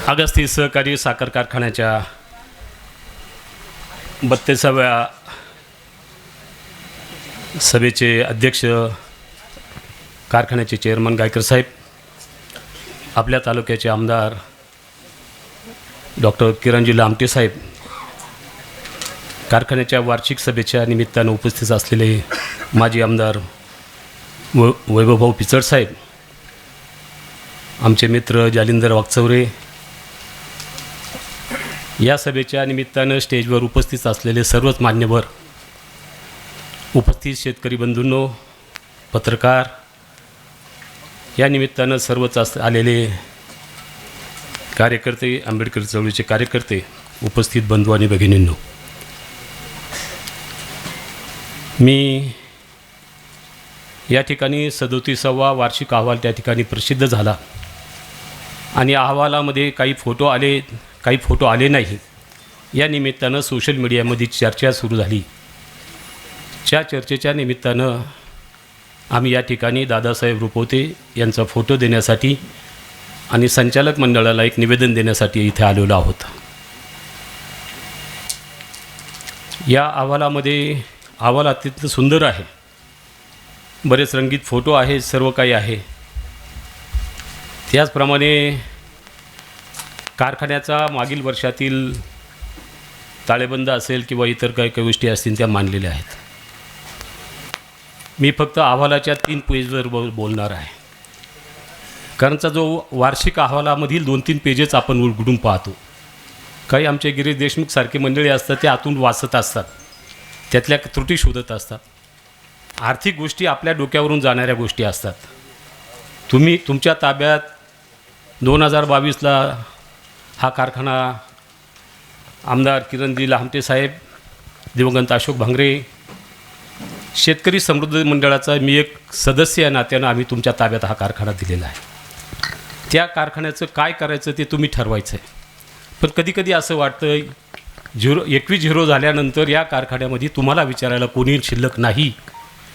अगस्ती सहकारी साखर कारखान्याच्या 32व्या सभेचे अध्यक्ष कारखान्याचे चेअरमन गायकर साहेब, आपल्या तालुक्याचे आमदार डॉक्टर किरणजी लामटे साहेब, कारखान्याच्या वार्षिक सभेच्या निमित्तानं उपस्थित असलेले माजी आमदार वैभवभाऊ पिचड साहेब, आमचे मित्र जालिंदर वागचौरे, या सभेच्या निमित्तानं स्टेजवर उपस्थित असलेले सर्वच मान्यवर, उपस्थित शेतकरी बंधूंनो, पत्रकार, या निमित्तानं सर्वच आलेले कार्यकर्ते, आंबेडकर चळवळीचे कार्यकर्ते, उपस्थित बंधू आणि भगिनींनो, मी या ठिकाणी 37वा वार्षिक अहवाल त्या ठिकाणी प्रसिद्ध झाला आणि अहवालामध्ये काही फोटो आले नाही. या निमित्तानं सोशल मीडियामध्ये चर्चा सुरू झाली. त्या चर्चेच्या निमित्तानं आम्ही या ठिकाणी दादासाहेब रुपवते यांचा फोटो देण्यासाठी आणि संचालक मंडळाला एक निवेदन देण्यासाठी इथे आलेलो आहोत. या अहवाल अत्यंत सुंदर आहे. बरेच रंगीत फोटो आहे, सर्व काही आहे. त्याचप्रमाणे कारखान्याचा मागील वर्षातील ताळेबंद असेल किंवा इतर काही गोष्टी असतील त्या मांडलेल्या आहेत. मी फक्त अहवालाच्या 3 पेजवर बोलणार आहे, कारणचा जो वार्षिक अहवालामधील 2-3 पेजेस आपण उलगडून पाहतो. काही आमचे गिरीश देशमुखसारखे मंडळी असतात, ते आतून वाचत असतात, त्यातल्या त्रुटी शोधत असतात. आर्थिक गोष्टी आपल्या डोक्यावरून जाणाऱ्या गोष्टी असतात. तुमच्या ताब्यात 2022ला हा कारखाना आमदार किरणजी लामटे साहेब, दिवंगत अशोक भांगरे, शेतकरी समृद्धी मंडळाचा मी एक सदस्य या नात्यानं आम्ही तुमच्या ताब्यात हा कारखाना दिलेला आहे. त्या कारखान्याचं काय करायचं ते तुम्ही ठरवायचं आहे. पण कधीकधी असं वाटतं 21 झाल्यानंतर या कारखान्यामध्ये तुम्हाला विचारायला कोणी शिल्लक नाही.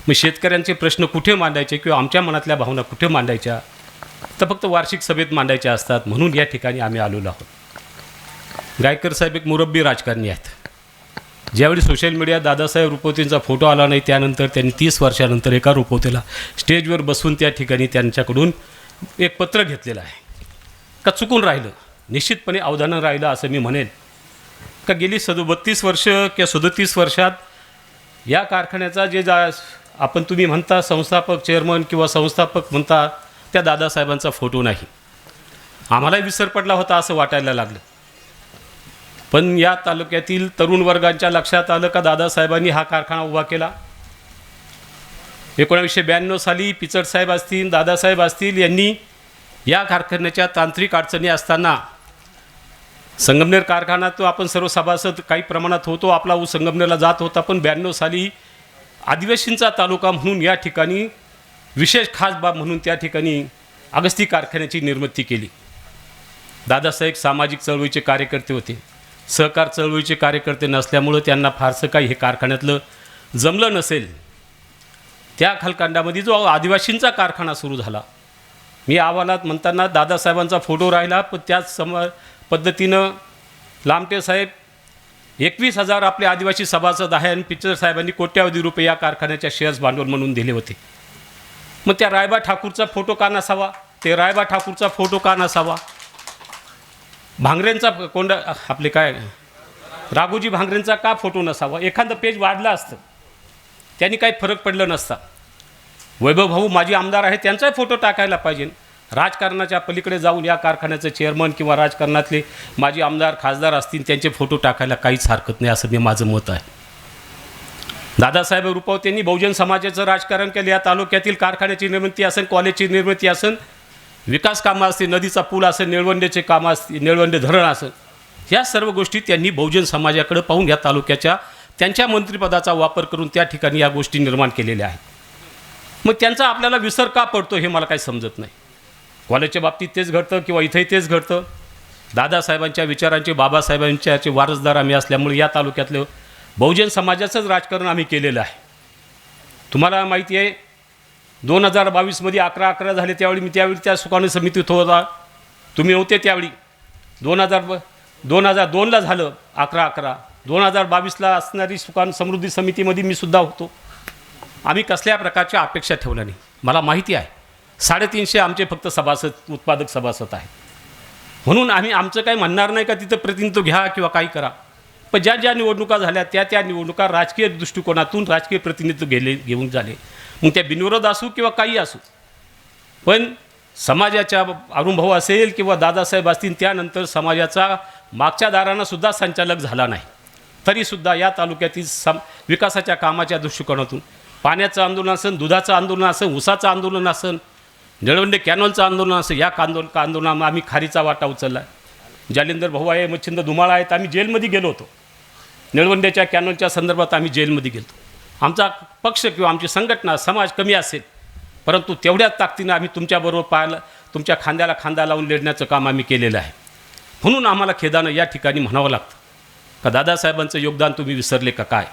मग शेतकऱ्यांचे प्रश्न कुठे मांडायचे किंवा आमच्या मनातल्या भावना कुठे मांडायच्या, तर फक्त वार्षिक सभेत मांडायच्या असतात. म्हणून या ठिकाणी आम्ही आलेलो आहोत. गायकर साहेब एक मुरब्बी राजकारणी आहेत. ज्यावेळी सोशल मीडियात दादासाहेब रुपवतेंचा फोटो आला नाही, त्यानंतर त्यांनी 30 वर्षानंतर एका रुपवतेला स्टेजवर बसून त्या ठिकाणी त्यांच्याकडून एक पत्र घेतलेलं आहे. का चुकून राहिलं, निश्चितपणे अवधानं राहिलं असं मी म्हणेन. का गेली 32 वर्ष किंवा 37 वर्षात या कारखान्याचा आपण तुम्ही म्हणता संस्थापक चेअरमन किंवा संस्थापक म्हणता, त्या दादासाहेबांचा फोटो नाही. आम्हालाही विसर पडला होता असं वाटायला लागलं. पण या तालुक्यातील तरुण वर्गांच्या लक्षात आलं का दादासाहेबांनी हा कारखाना उभा केला. 1992 साली पिचड साहेब असतील, दादासाहेब असतील, यांनी या कारखान्याच्या तांत्रिक अडचणी असताना संगमनेर कारखाना तो आपण सर्व सभासद काही प्रमाणात होतो, आपला ऊस संगमनेरला जात होता. पण 92 साली आदिवासींचा तालुका म्हणून या ठिकाणी विशेष खास बाब म्हणून त्या ठिकाणी अगस्ती कारखान्याची निर्मिती केली. दादासाहेब सामाजिक चळवळीचे कार्यकर्ते होते, सहकार चळवळीचे कार्यकर्ते नसल्यामुळं त्यांना फारसं काही हे कारखान्यातलं जमलं नसेल. त्या खालकांडामध्ये जो आदिवासींचा कारखाना सुरू झाला, मी अहवालात म्हणताना दादासाहेबांचा फोटो राहिला, पण त्याच पद्धतीनं लामटे साहेब 21,000 आपले आदिवासी सभासद आहे आणि पिचड साहेबांनी कोट्यावधी रुपये या कारखान्याच्या शेअर्स भांडवल म्हणून दिले होते. मग त्या रायबा ठाकूरचा फोटो का नसावा, ते रायबा ठाकूरचा फोटो का नसावा, भांगरेंचा आपले काय राघोजी भांगरेंचा का फोटो नसावा. एखादं पेज वाढलं असतं, त्यांनी काही फरक पडलं नसता. वैभव भाऊ माजी आमदार आहे, त्यांचाही फोटो टाकायला पाहिजे. राजकारणाच्या पलीकडे जाऊन या कारखान्याचं चेअरमन किंवा राजकारणातले माजी आमदार खासदार असतील, त्यांचे फोटो टाकायला काहीच हरकत नाही असं माझं मत आहे. दादासाहेब रुपवतेंनी बहुजन समाजाचं राजकारण केलं. या तालुक्यातील कारखान्याची निर्मिती असेल, कॉलेजची निर्मिती असेल, विकास कामं असतील, नदीचा पूल असेल, निळवंडेचे कामं असतील, निळवंडे धरण असेल, ह्या सर्व गोष्टी त्यांनी बहुजन समाजाकडे पाहून या तालुक्याच्या त्यांच्या मंत्रिपदाचा वापर करून त्या ठिकाणी या गोष्टी निर्माण केलेल्या आहेत. मग त्यांचा आपल्याला विसर का पडतो हे मला काही समजत नाही. कॉलेजच्या बाबतीत तेच घडतं किंवा इथंही तेच घडतं. दादासाहेबांच्या विचारांचे, बाबासाहेबांचे वारसदार आम्ही असल्यामुळे या तालुक्यातलं बहुजन समाजाचंच राजकारण आम्ही केलेलं आहे. तुम्हाला माहिती आहे 2022 मध्ये 11-11 झाले, त्यावेळी मी त्या सुकाणू समितीत होता, तुम्ही होते त्यावेळी. 2002ला झालं 11/11. 2022ला असणारी सुकान समृद्धी समितीमध्ये मी सुद्धा होतो. आम्ही कसल्या प्रकारच्या अपेक्षा ठेवल्या नाही. मला माहिती आहे 350 आमचे फक्त सभासद उत्पादक सभासद आहेत. म्हणून आम्ही आमचं काही म्हणणार नाही का तिथं प्रतिनिधित्व घ्या किंवा काही करा. पण ज्या निवडणुका झाल्या त्या निवडणुका राजकीय दृष्टिकोनातून राजकीय प्रतिनिधित्व घेऊन झाले. मग त्या बिनविरोध असू किंवा काही असू, पण समाजाच्या अरुणभाऊ असेल किंवा दादासाहेब असतील त्यानंतर समाजाचा मागच्या दारांनासुद्धा संचालक झाला नाही. तरीसुद्धा या तालुक्यातील विकासाच्या कामाच्या दृष्टिकोनातून पाण्याचं आंदोलन असेल, दुधाचं आंदोलन असेल, ऊसाचं आंदोलन असेल, निळवंडे कॅनॉलचं आंदोलन असेल, या आंदोलनात आम्ही खारीचा वाटा उचलला. जालिंदर भाऊ आहे, मच्छिंद्र धुमाळ आहेत. आम्ही जेलमध्ये गेलो होतो. निळवंड्याच्या कॅनॉलच्या संदर्भात आम्ही जेलमध्ये गेलो. आमचा पक्ष किंवा आमची संघटना समाज कमी असेल, परंतु तेवढ्याच ताकदीनं आम्ही तुमच्याबरोबर तुमच्या खांद्याला खांदा लावून लढण्याचं काम आम्ही केलेलं आहे. म्हणून आम्हाला खेदानं या ठिकाणी म्हणावं लागतं का दादासाहेबांचं योगदान तुम्ही विसरले का काय.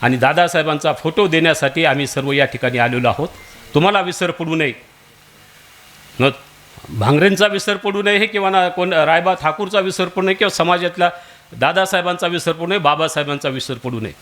आणि दादासाहेबांचा फोटो देण्यासाठी आम्ही सर्व या ठिकाणी आलेलो आहोत. तुम्हाला विसर पडू नये, न भांगरेंचा विसर पडू नये किंवा ना कोण रायबा ठाकूरचा विसर पडू नये किंवा समाजातल्या दादासाहेबांचा विसर पडू नये, बाबासाहेबांचा विसर पडू नये.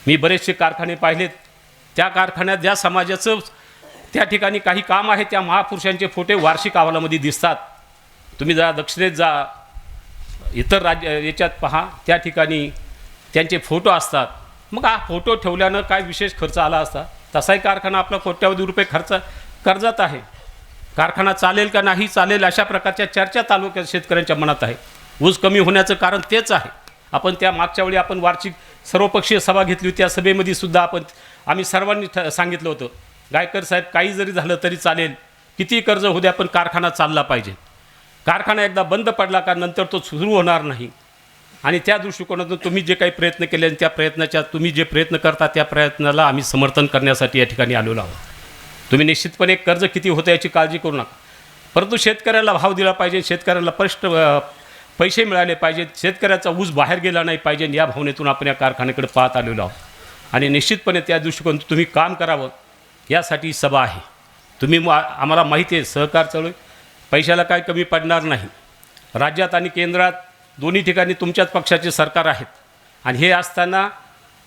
मी बरेचसे कारखाने पाहिलेत. त्या कारखान्यात ज्या समाजाचं त्या ठिकाणी काही काम आहे त्या महापुरुषांचे फोटो वार्षिक अहवालामध्ये दिसतात. तुम्ही जरा दक्षिणेत जा, इतर याच्यात पहा, त्या ठिकाणी त्यांचे फोटो असतात. मग हा फोटो ठेवल्यानं काय विशेष खर्च आला असता. तसाही कारखाना आपला कोट्यावधी रुपये कर्जात आहे. कारखाना चालेल का नाही चालेल अशा प्रकारच्या चर्चा तालुक्यात शेतकऱ्यांच्या मनात आहे. ऊस कमी होण्याचं कारण तेच आहे. आपण त्या मागच्या वेळी आपण वार्षिक सर्वपक्षीय सभा घेतली होती. त्या सभेमध्ये सुद्धा आम्ही सर्वांनी सांगितलं होतं, गायकर साहेब काही जरी झालं तरी चालेल, किती कर्ज होऊ द्या, पण कारखाना चालला पाहिजे. कारखाना एकदा बंद पडला का नंतर तो सुरू होणार नाही. आणि त्या दृष्टिकोनातून तुम्ही जे काही प्रयत्न केले आणि त्या प्रयत्नाच्या तुम्ही जे प्रयत्न करता त्या प्रयत्नाला आम्ही समर्थन करण्यासाठी या ठिकाणी आलेलो आहोत. तुम्ही निश्चितपणे कर्ज किती होतं याची काळजी करू नका, परंतु शेतकऱ्याला भाव दिला पाहिजे, शेतकऱ्याला स्पष्ट पैसे मिळाले पाहिजेत, शेतकऱ्याचा ऊस बाहेर गेला नाही पाहिजे, या भावनेतून आपण या कारखान्याकडे पाहत आलेलो आहोत. आणि निश्चितपणे त्या दृष्टिकोनातून तुम्ही काम करावं यासाठी सभा आहे. तुम्ही आम्हाला माहिती आहे सहकार चळवळ पैशाला काय कमी पडणार नाही. राज्यात आणि केंद्रात दोन्ही ठिकाणी तुमच्याच पक्षाचे सरकार आहेत. आणि हे असताना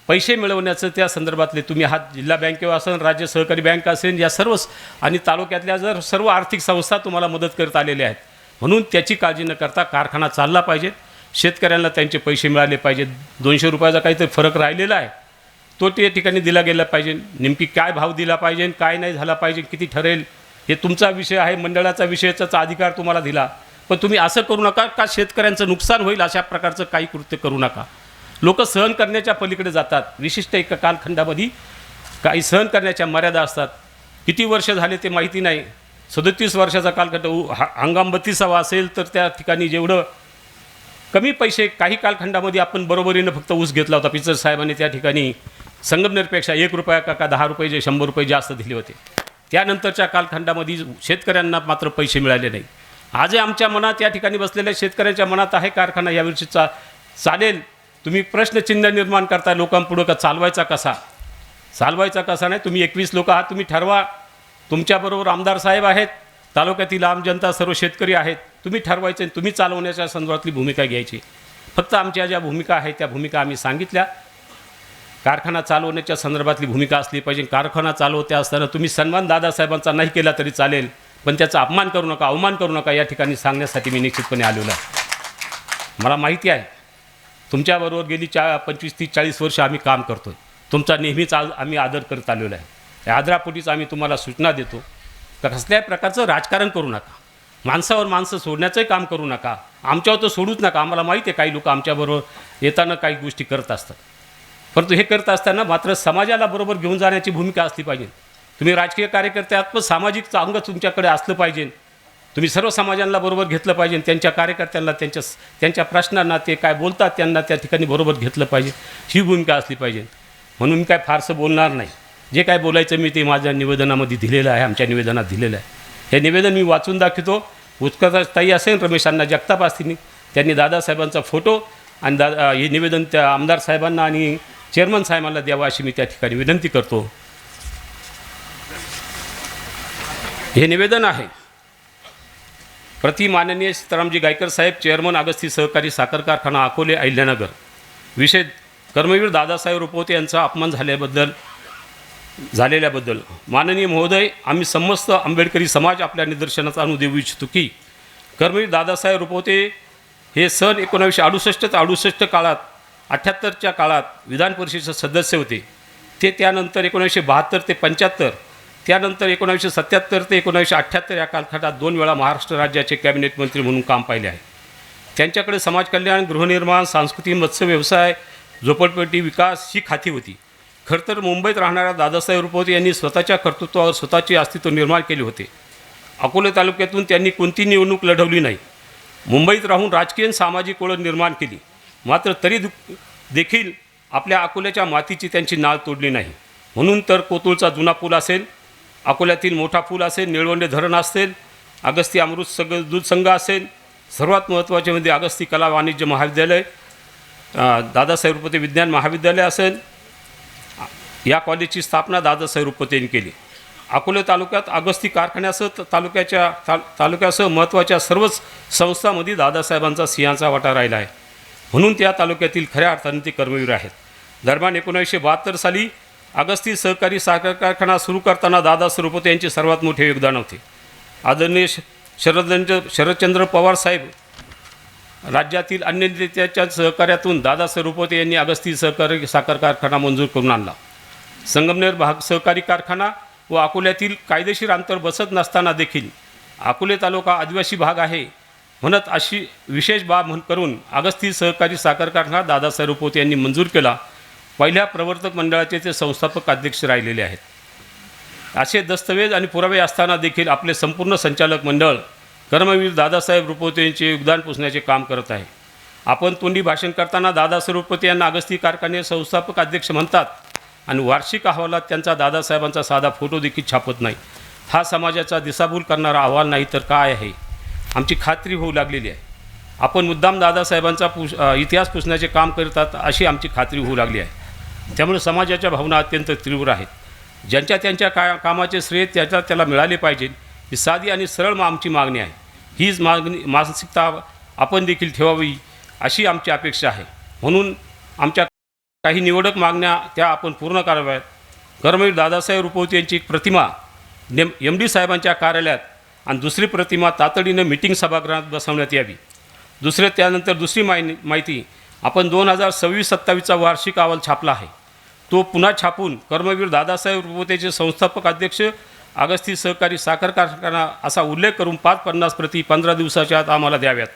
पैसे मिळवण्याचं त्या संदर्भातले तुम्ही हा जिल्हा बँके असेल, राज्य सहकारी बँक असेल, या सर्व आणि तालुक्यातल्या जर सर्व आर्थिक संस्था तुम्हाला मदत करत आलेल्या आहेत. म्हणून त्याची काळजी न करता कारखाना चालला पाहिजे, शेतकऱ्यांना त्यांचे पैसे मिळाले पाहिजेत. 200 रुपयाचा काहीतरी फरक राहिलेला आहे तो त्या ठिकाणी दिला गेला पाहिजे. नेमकी काय भाव दिला पाहिजे, काय नाही झाला पाहिजे, किती ठरेल हे तुमचा विषय आहे, मंडळाचा विषयाचा अधिकार तुम्हाला दिला. पण तुम्ही असं करू नका का शेतकऱ्यांचं नुकसान होईल अशा प्रकारचं काही कृत्य करू नका. लोक सहन करण्याच्या पलीकडे जातात. विशिष्ट एका कालखंडामध्ये काही सहन करण्याच्या मर्यादा असतात. किती वर्ष झाले ते माहिती नाही. 37 वर्षाचा कालखंड हंगाम 32वा असेल तर त्या ठिकाणी जेवढं कमी पैसे काही कालखंडामध्ये आपण बरोबरीनं फक्त ऊस घेतला होता. पिचर साहेबांनी त्या ठिकाणी संगमनेरपेक्षा 1 रुपया का 10 रुपये 100 रुपये जास्त दिले होते. त्यानंतरच्या कालखंडामध्ये शेतकऱ्यांना मात्र पैसे मिळाले नाही. आजही आमच्या मनात या ठिकाणी बसलेल्या शेतकऱ्यांच्या मनात आहे कारखाना यावर्षी चालेल. तुम्ही प्रश्नचिन्ह निर्माण करता लोकांपुढं का चालवायचा कसा नाही. तुम्ही 21 लोक आहात, तुम्ही ठरवा. तुमच्याबरोबर आमदार साहेब आहेत, तालुक्यातील आम जनता सर्व शेतकरी आहेत. तुम्ही ठरवायचे, तुम्ही चालवण्याच्या संदर्भातली भूमिका घ्यायची. फक्त आमच्या ज्या भूमिका आहेत त्या भूमिका आम्ही सांगितल्या. कारखाना चालवण्याच्या संदर्भातली भूमिका असली पाहिजे. कारखाना चालवते असताना तुम्ही सन्मान दादासाहेबांचा नाही केला तरी चालेल, पण त्याचा अपमान करू नका, अवमान करू नका या ठिकाणी सांगण्यासाठी मी निश्चितपणे आलेलो आहे. मला माहिती आहे तुमच्याबरोबर गेली 25, 30, 40 वर्ष आम्ही काम करतो आहे. तुमचा नेहमीच आम्ही आदर करत आलेलो आहे. या आदरापोटीच आम्ही तुम्हाला सूचना देतो तर कसल्याही प्रकारचं राजकारण करू नका. माणसावर माणसं सोडण्याचंही काम करू नका. आमच्यावर तर सोडूच नका. आम्हाला माहिती आहे काही लोक आमच्याबरोबर येताना काही गोष्टी करत असतात, परंतु हे करत असताना मात्र समाजाला बरोबर घेऊन जाण्याची भूमिका असली पाहिजे. तुम्ही राजकीय कार्यकर्ते आहात पण सामाजिक अंग तुमच्याकडे असलं पाहिजे. तुम्ही सर्व समाजांना बरोबर घेतलं पाहिजे. त्यांच्या कार्यकर्त्यांना त्यांच्या प्रश्नांना ते काय बोलतात त्यांना त्या ठिकाणी बरोबर घेतलं पाहिजे. ही भूमिका असली पाहिजे. म्हणून मी काय फारसं बोलणार नाही. जे काय बोलायचं मी ते माझ्या निवेदनामध्ये दिलेलं आहे, आमच्या निवेदनात दिलेलं आहे. हे निवेदन मी वाचून दाखवतो. उत्कर्षताई असेल, रमेश अण्णा जगताप असतील, त्यांनी दादासाहेबांचा फोटो आणि हे निवेदन त्या आमदार साहेबांना आणि चेअरमन साहेबांना द्यावं अशी मी त्या ठिकाणी विनंती करतो. हे निवेदन आहे प्रति माननीय सीतारामजी गायकर साहेब, चेअरमन अगस्ती सहकारी साखर कारखाना अकोले अहिल्यानगर. विषय कर्मवीर दादासाहेब रुपवते यांचा अपमान झालेल्याबद्दल माननीय महोदय, आम्ही समस्त आंबेडकरी समाज आपल्या निदर्शनाचा आणून देऊ इच्छितो की कर्मवीर दादासाहेब रुपवते हे सन 1968 ते 68 काळात 78च्या काळात विधान परिषदेचे सदस्य होते. ते त्यानंतर 1972 ते 75, त्यानंतर 1977 ते 1978 या कालखंडात 2 वेळा महाराष्ट्र राज्याचे कॅबिनेट मंत्री म्हणून काम पाहिले आहे. त्यांच्याकडे समाजकल्याण, गृहनिर्माण, सांस्कृतिक, मत्स्य व्यवसाय, झोपडपट्टी विकास ही खाती होती. खरं तर मुंबईत राहणाऱ्या दादासाहेब रुपवते यांनी स्वतःच्या कर्तृत्वावर स्वतःचे अस्तित्व निर्माण केले होते. अकोले तालुक्यातून त्यांनी कोणती निवडणूक लढवली नाही. मुंबईत राहून राजकीय आणि सामाजिक ओळख निर्माण केली. मात्र तरी देखील आपल्या अकोल्याच्या मातीची त्यांची नाळ तोडली नाही. म्हणून तर कोतुळचा जुना पूल असेल, अकोल्यातील मोठा पूल असेल, निळवंडे धरण असेल, अगस्ती अमृत दूध संघ असेल, सर्वात महत्त्वाचे म्हणजे अगस्ती कला वाणिज्य महाविद्यालय, दादासाहेब रुपवते विज्ञान महाविद्यालय असेल, या कॉलेजची स्थापना दादासाहेब रुपवते यांनी केली. अकोले तालुक्यात अगस्ती कारखान्यासह तालुक्यासह महत्त्वाच्या सर्वच संस्थांमध्ये दादासाहेबांचा सिंहाचा वाटा राहिला आहे. म्हणून त्या तालुक्यातील खऱ्या अर्थाने ते कर्मवीर आहेत. दरम्यान 1972 साली अगस्ती सहकारी साखर कारखाना सुरू करताना दादासाहेब रुपवते यांचे सर्वात मोठे योगदान होते. आदरणीय शरदचंद्र पवार साहेब राज्यातील अन्य नेत्याच्या सहकार्यातून दादासाहेब रुपवते यांनी अगस्ती सहकारी साखर कारखाना मंजूर करून आणला. संगमनेर भाग सहकारी कारखाना व अकोल्यातील कायदेशीर अंतर बसत नसताना देखील अकोले तालुका आदिवासी भाग आहे म्हणत अशी विशेष बाब करून अगस्ती सहकारी साखर कारखाना दादासाहेब रुपवते यांनी मंजूर केला. पहिल्या प्रवर्तक मंडळाचे ते संस्थापक अध्यक्ष राहिलेले आहेत. असे दस्तऐवज आणि पुरावे असताना देखील आपले संपूर्ण संचालक मंडळ कर्मवीर दादासाहेब रुपवते यांचे योगदान पुसण्याचे काम करत आहे. आपण तोंडी भाषण करताना दादासाहेब रुपवते यांना अगस्ती कारखाने संस्थापक अध्यक्ष म्हणतात आणि वार्षिक अहवालात त्यांचा दादासाहेबांचा साधा फोटो देखील छापत नाही. हा समाजाचा दिशाभूल करणारा अहवाल नाही तर काय आहे, आमची खात्री होऊ लागलेली आहे. आपण मुद्दाम दादासाहेबांचा इतिहास पुसण्याचे काम करतात अशी आमची खात्री होऊ लागली आहे. त्यामुळे समाजाच्या भावना अत्यंत तीव्र आहेत. ज्यांच्या त्यांच्या कामाचे श्रेय त्याला मिळाले पाहिजे ही साधी आणि सरळ आमची मागणी आहे. हीच मानसिकता आपण देखील ठेवावी अशी आमची अपेक्षा आहे. म्हणून आमच्या काही निवडक मागण्या त्या आपण पूर्ण कराव्यात. कर्मवीर दादासाहेब रुपवते यांची एक प्रतिमा MD साहेबांच्या कार्यालयात आणि दुसरी प्रतिमा तातडीनं मीटिंग सभागृहात बसवण्यात यावी. त्यानंतर दुसरी माहिती आपण 2026-27चा वार्षिक अहवाल छापला आहे. तो पुन्हा छापून कर्मवीर दादासाहेब रुपवतेचे संस्थापक अध्यक्ष अगस्ती सहकारी साखर कारखाना असा उल्लेख करून 550 प्रती 15 दिवसाच्या आत आम्हाला द्याव्यात.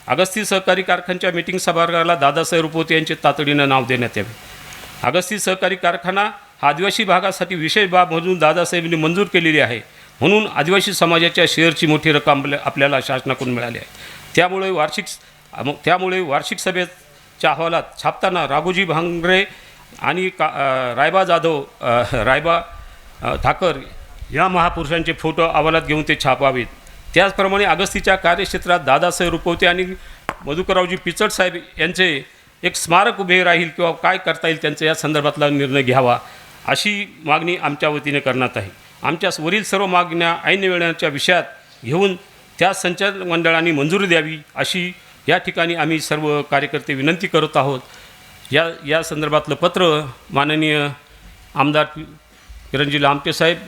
अगस्ती सहकारी कारखान्याच्या मीटिंग सभागृहाला दादासाहेब रुपवते यांचे तातडीनं नाव देण्यात यावे. अगस्ती सहकारी कारखाना हा आदिवासी भागासाठी विशेष बाब म्हणून दादासाहेबांनी मंजूर केलेली आहे. म्हणून आदिवासी समाजाच्या शेअरची मोठी रक्कम आपल्याला शासनाकडून मिळाली आहे. त्यामुळे वार्षिक सभेच्या अहवालात छापताना राघोजी भांगरे आणि रायबा जाधव, रायबा ठाकर या महापुरुषांचे फोटो अहवालात घेऊन ते छापावेत. त्याचप्रमाणे अगस्तीच्या कार्यक्षेत्रात दादासाहेब रुपवते आणि मधुकररावजी पिचड साहेब यांचे एक स्मारक उभे राहील किंवा काय करता येईल त्यांचा या संदर्भातला निर्णय घ्यावा अशी मागणी आमच्या वतीने करण्यात आहे. आमच्या वरील सर्व मागण्या ऐन वेळेच्या विषयात घेऊन त्या संचालक मंडळाने मंजुरी द्यावी अशी या ठिकाणी आम्ही सर्व कार्यकर्ते विनंती करत आहोत. या संदर्भातलं पत्र माननीय आमदार किरणजी लांबटे साहेब,